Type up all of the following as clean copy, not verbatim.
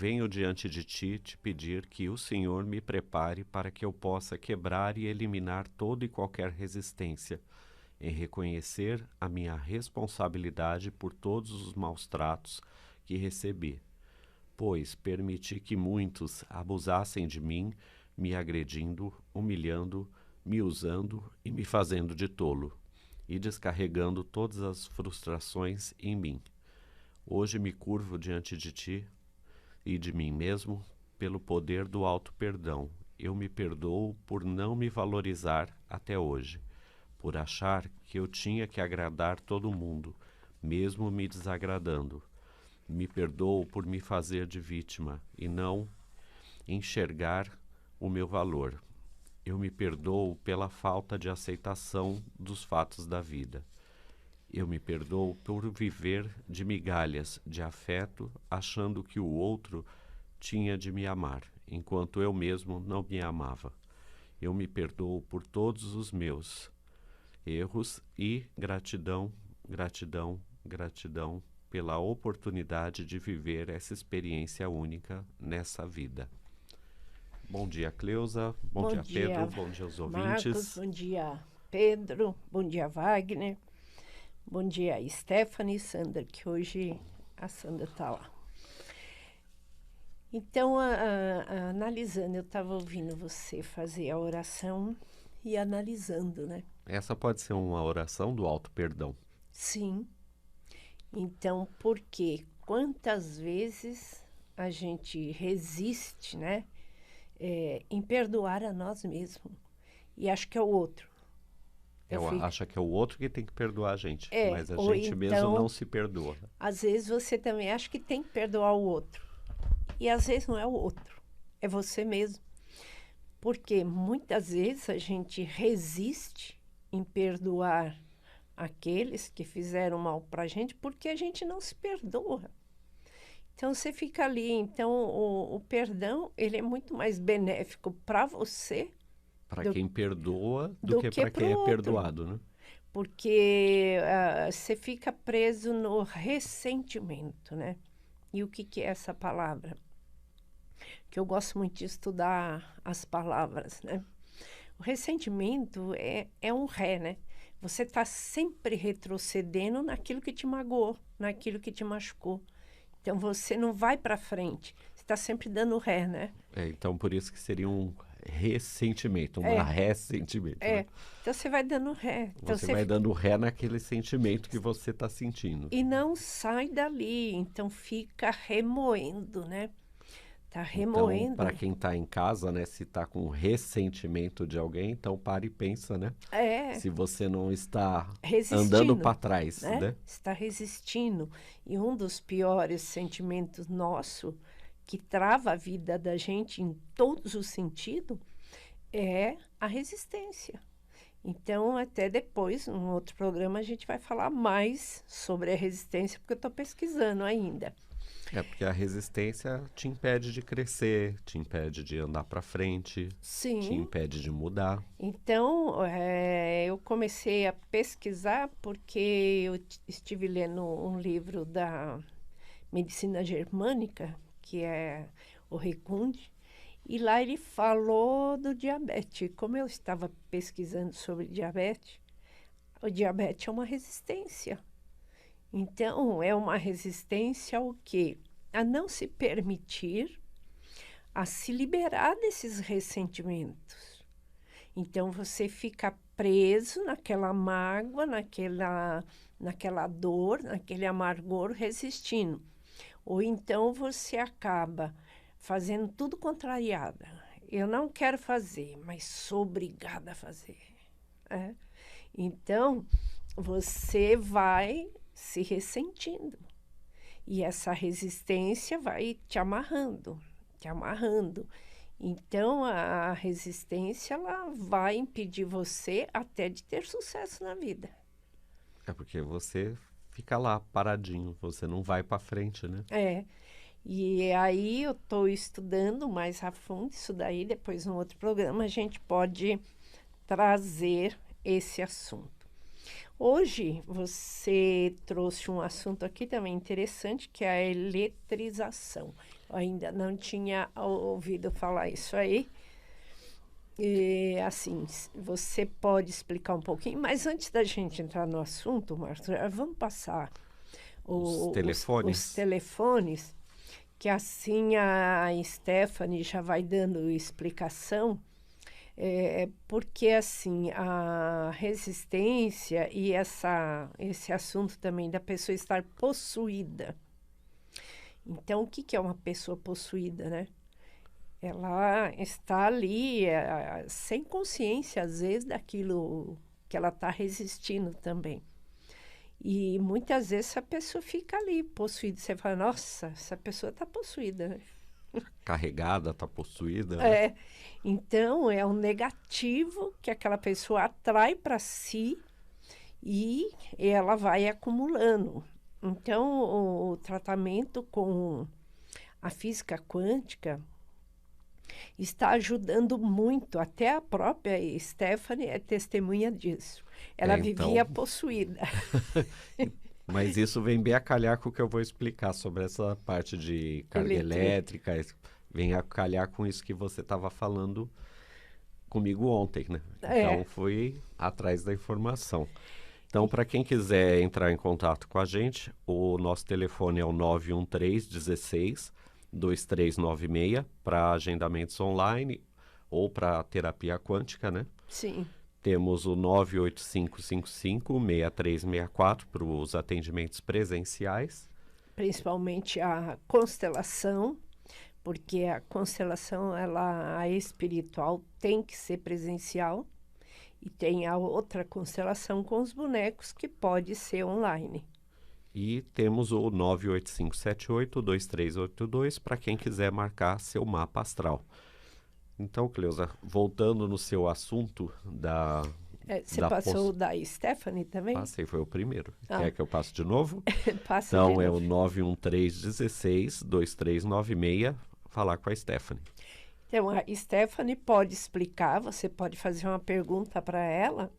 venho diante de ti te pedir que o Senhor me prepare para que eu possa quebrar e eliminar toda e qualquer resistência, em reconhecer a minha responsabilidade por todos os maus tratos que recebi, pois permiti que muitos abusassem de mim, me agredindo, humilhando, me usando e me fazendo de tolo, e descarregando todas as frustrações em mim. Hoje me curvo diante de ti e de mim mesmo pelo poder do alto perdão. Eu me perdoo por não me valorizar até hoje, por achar que eu tinha que agradar todo mundo, mesmo me desagradando. Me perdoo por me fazer de vítima e não enxergar o meu valor. Eu me perdoo pela falta de aceitação dos fatos da vida. Eu me perdoo por viver de migalhas de afeto, achando que o outro tinha de me amar, enquanto eu mesmo não me amava. Eu me perdoo por todos os meus erros e gratidão, gratidão, gratidão pela oportunidade de viver essa experiência única nessa vida. Bom dia, Cleusa. Bom dia, Pedro. Bom dia aos ouvintes. Marcos, bom dia, Pedro. Bom dia, Wagner. Bom dia, Stephanie, Sandra, que hoje a Sandra está lá. Então, analisando, eu estava ouvindo você fazer a oração e analisando, né? Essa pode ser uma oração do alto perdão. Sim. Então, porque quantas vezes a gente resiste, né? Em perdoar a nós mesmos. E acho que é o outro. Acha que é o outro que tem que perdoar a gente, mas a ou gente mesmo então, não se perdoa. Às vezes você também acha que tem que perdoar o outro. E às vezes não é o outro, é você mesmo. Porque muitas vezes a gente resiste em perdoar aqueles que fizeram mal para a gente porque a gente não se perdoa. Então você fica ali. Então o perdão, ele é muito mais benéfico para você, para quem perdoa, do que para quem é perdoado, né? Porque você fica preso no ressentimento, né? E o que é essa palavra? Que eu gosto muito de estudar as palavras, né? O ressentimento é um ré, né? Você está sempre retrocedendo naquilo que te magoou, naquilo que te machucou. Então, você não vai para frente. Você está sempre dando ré, né? Então, por isso que seria um ressentimento, ressentimento. Né? Então, você vai dando ré. Então, você vai dando ré naquele sentimento que você está sentindo. E não sai dali. Então, fica remoendo, né? Tá remoendo. Então, para quem está em casa, né, se está com ressentimento de alguém, então para e pensa, né? Se você não está andando para trás, né? Está resistindo. E um dos piores sentimentos nosso, que trava a vida da gente em todos os sentidos, é a resistência. Então, até depois, num outro programa, a gente vai falar mais sobre a resistência, porque eu estou pesquisando ainda. Porque a resistência te impede de crescer, te impede de andar para frente, Sim. Te impede de mudar. Então, eu comecei a pesquisar porque eu estive lendo um livro da medicina germânica, que é o Recunde, e lá ele falou do diabetes. Como eu estava pesquisando sobre diabetes, o diabetes é uma resistência. Então, é uma resistência ao quê? A não se permitir, a se liberar desses ressentimentos. Então, você fica preso naquela mágoa, naquela dor, naquele amargor, resistindo. Ou então, você acaba fazendo tudo contrariada. Eu não quero fazer, mas sou obrigada a fazer. Então, você vai se ressentindo. E essa resistência vai te amarrando, te amarrando. Então, a resistência, ela vai impedir você até de ter sucesso na vida. Porque você fica lá paradinho, você não vai para frente, né? E aí eu estou estudando mais a fundo isso daí, depois no outro programa a gente pode trazer esse assunto. Hoje você trouxe um assunto aqui também interessante, que é a eletrização. Eu ainda não tinha ouvido falar isso aí. E, assim, você pode explicar um pouquinho, mas antes da gente entrar no assunto, Marcos, vamos passar Os os telefones. telefones, que assim a Stephanie já vai dando explicação, porque assim a resistência e esse assunto também da pessoa estar possuída. Então, o que que é uma pessoa possuída, né? Ela está ali sem consciência, às vezes, daquilo que ela está resistindo também. E muitas vezes a pessoa fica ali possuída. Você fala, nossa, essa pessoa está possuída, né? Carregada, está possuída, né? É, então é um negativo que aquela pessoa atrai para si e ela vai acumulando. Então, o tratamento com a física quântica está ajudando muito. Até a própria Stephanie é testemunha disso. Ela vivia Então, possuída. mas isso vem bem a calhar com o que eu vou explicar sobre essa parte de carga elétrica, vem a calhar com isso que você estava falando comigo ontem, né? Então, fui atrás da informação. Então, para quem quiser entrar em contato com a gente, o nosso telefone é o 913-16-2396 para agendamentos online ou para terapia quântica, né? Sim. Temos o 98555-6364 para os atendimentos presenciais. Principalmente a constelação, porque a constelação, a espiritual, tem que ser presencial. E tem a outra constelação com os bonecos, que pode ser online. E temos o 98578-2382 para quem quiser marcar seu mapa astral. Então, Cleusa, voltando no seu assunto Você passou da Stephanie também? Passei, foi o primeiro. Quer que eu passe de novo? Passa então, de é novo. o 913-16-2396, falar com a Stephanie. Então, a Stephanie pode explicar, você pode fazer uma pergunta para ela,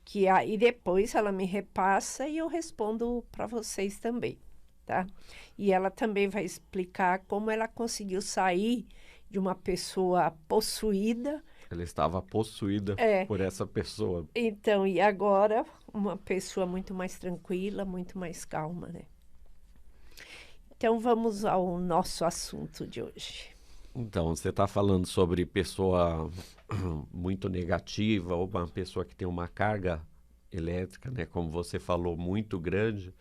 que aí depois ela me repassa e eu respondo para vocês também, tá? E ela também vai explicar como ela conseguiu sair de uma pessoa possuída. Ela estava possuída por essa pessoa. Então, e agora uma pessoa muito mais tranquila, muito mais calma, né? Então, vamos ao nosso assunto de hoje. Então, você está falando sobre pessoa muito negativa ou uma pessoa que tem uma carga elétrica, né? Como você falou, muito grande.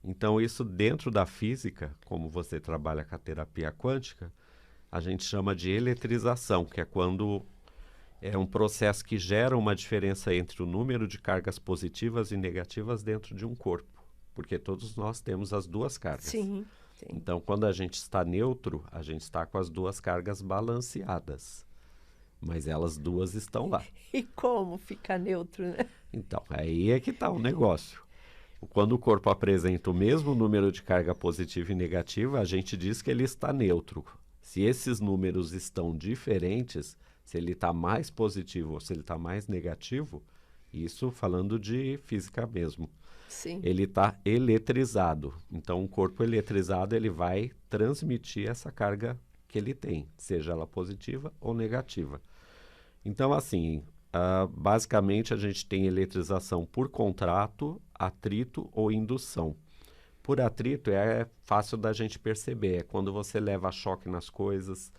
Então, isso dentro da física, como você trabalha com a terapia quântica, a gente chama de eletrização, que é quando é um processo que gera uma diferença entre o número de cargas positivas e negativas dentro de um corpo, porque todos nós temos as duas cargas. Sim. Sim. Então, quando a gente está neutro, a gente está com as duas cargas balanceadas, mas elas duas estão lá. E como ficar neutro, né? Então, aí é que está o negócio. Quando o corpo apresenta o mesmo número de carga positiva e negativa, a gente diz que ele está neutro. Se esses números estão diferentes, se ele está mais positivo ou se ele está mais negativo, isso falando de física mesmo. Sim. Ele está eletrizado. Então, um corpo eletrizado, ele vai transmitir essa carga que ele tem, seja ela positiva ou negativa. Então, assim, basicamente a gente tem eletrização por contrato, atrito ou indução. Por atrito é fácil da gente perceber, é quando você leva choque nas coisas,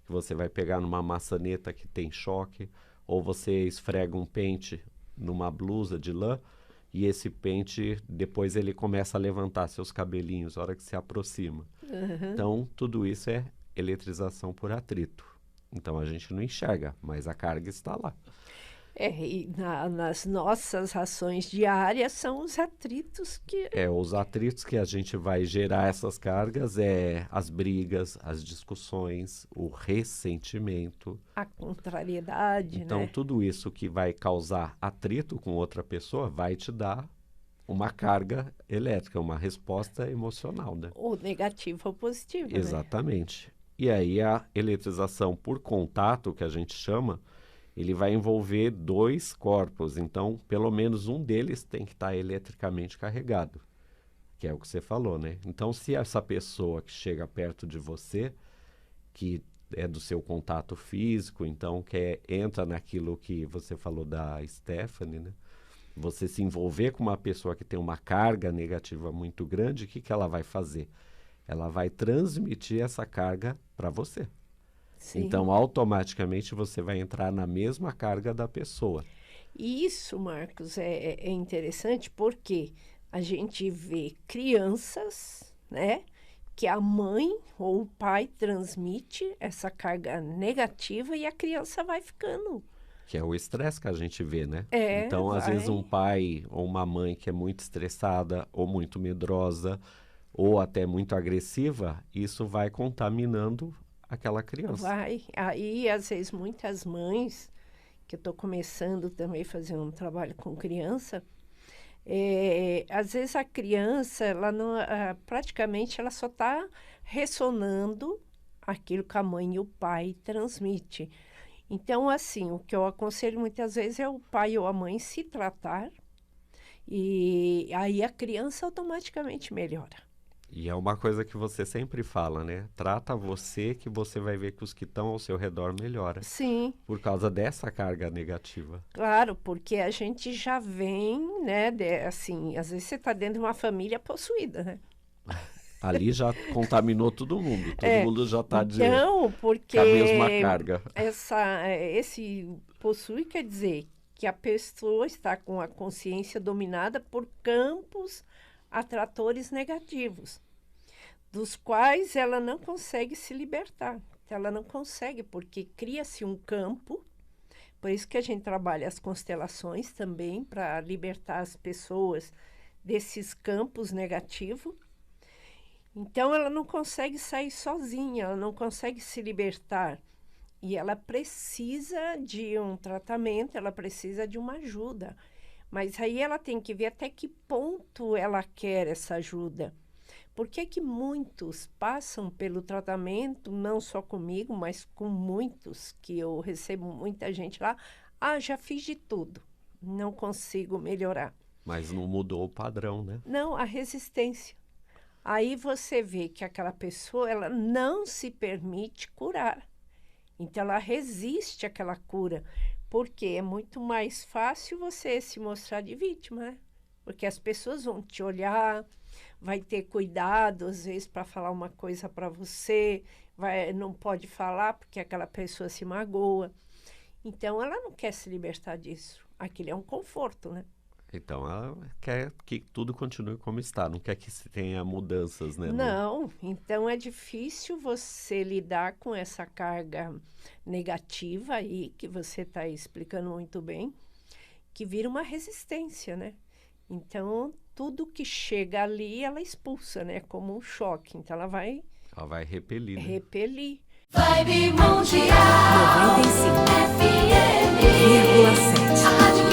que você vai pegar numa maçaneta que tem choque, ou você esfrega um pente numa blusa de lã, e esse pente, depois ele começa a levantar seus cabelinhos na hora que se aproxima. Uhum. Então, tudo isso é eletrização por atrito. Então, a gente não enxerga, mas a carga está lá. E nas nossas ações diárias são os atritos que... Os atritos que a gente vai gerar essas cargas as brigas, as discussões, o ressentimento. A contrariedade, Então, né? tudo isso que vai causar atrito com outra pessoa vai te dar uma carga elétrica, uma resposta emocional, né? Ou negativa ou positiva, Exatamente. Né? E aí a eletrização por contato, que a gente chama, ele vai envolver dois corpos. Então, pelo menos um deles tem que estar eletricamente carregado. Que é o que você falou, né? Então, se essa pessoa que chega perto de você, que é do seu contato físico, então entra naquilo que você falou da Stephanie, né? Você se envolver com uma pessoa que tem uma carga negativa muito grande, o que que ela vai fazer? Ela vai transmitir essa carga para você. Sim. Então, automaticamente, você vai entrar na mesma carga da pessoa. E isso, Marcos, é interessante porque a gente vê crianças, né, que a mãe ou o pai transmite essa carga negativa e a criança vai ficando. Que é o estresse que a gente vê, né? É, Então, às vai. vezes, um pai ou uma mãe que é muito estressada ou muito medrosa ou até muito agressiva, isso vai contaminando aquela criança. Vai. Aí, às vezes, muitas mães, que eu estou começando também a fazer um trabalho com criança, às vezes a criança, ela não, praticamente, ela só está ressonando aquilo que a mãe e o pai transmitem. Então, assim, o que eu aconselho muitas vezes é o pai ou a mãe se tratar e aí a criança automaticamente melhora. E é uma coisa que você sempre fala, né? Trata você que você vai ver que os que estão ao seu redor melhoram. Sim, Por causa dessa carga negativa. claro, porque a gente já vem, né, assim, às vezes você está dentro de uma família possuída, né? Ali já contaminou todo mundo. Todo mundo já está Então, porque com a mesma carga. esse possui quer dizer que a pessoa está com a consciência dominada por campos atratores negativos, dos quais ela não consegue se libertar. Então, ela não consegue, porque cria-se um campo, por isso que a gente trabalha as constelações também, para libertar as pessoas desses campos negativos. Então, ela não consegue sair sozinha, ela não consegue se libertar. E ela precisa de um tratamento, ela precisa de uma ajuda. Mas aí ela tem que ver até que ponto ela quer essa ajuda. Por que que muitos passam pelo tratamento, não só comigo, mas com muitos, que eu recebo muita gente lá, já fiz de tudo, não consigo melhorar. Mas não mudou o padrão, né? Não, a resistência. Aí você vê que aquela pessoa, ela não se permite curar. Então, ela resiste àquela cura. Porque é muito mais fácil você se mostrar de vítima, né? Porque as pessoas vão te olhar, vai ter cuidado, às vezes, para falar uma coisa para você, não pode falar porque aquela pessoa se magoa. Então, ela não quer se libertar disso. Aquilo é um conforto, né? Então, ela quer que tudo continue como está, não quer que se tenha mudanças, né? Não, então é difícil você lidar com essa carga negativa aí, que você está explicando muito bem, que vira uma resistência, né? Então, tudo que chega ali, ela expulsa, né? Como um choque. Então, ela vai repelir, né? repelir. Vibe Mundial 95,7.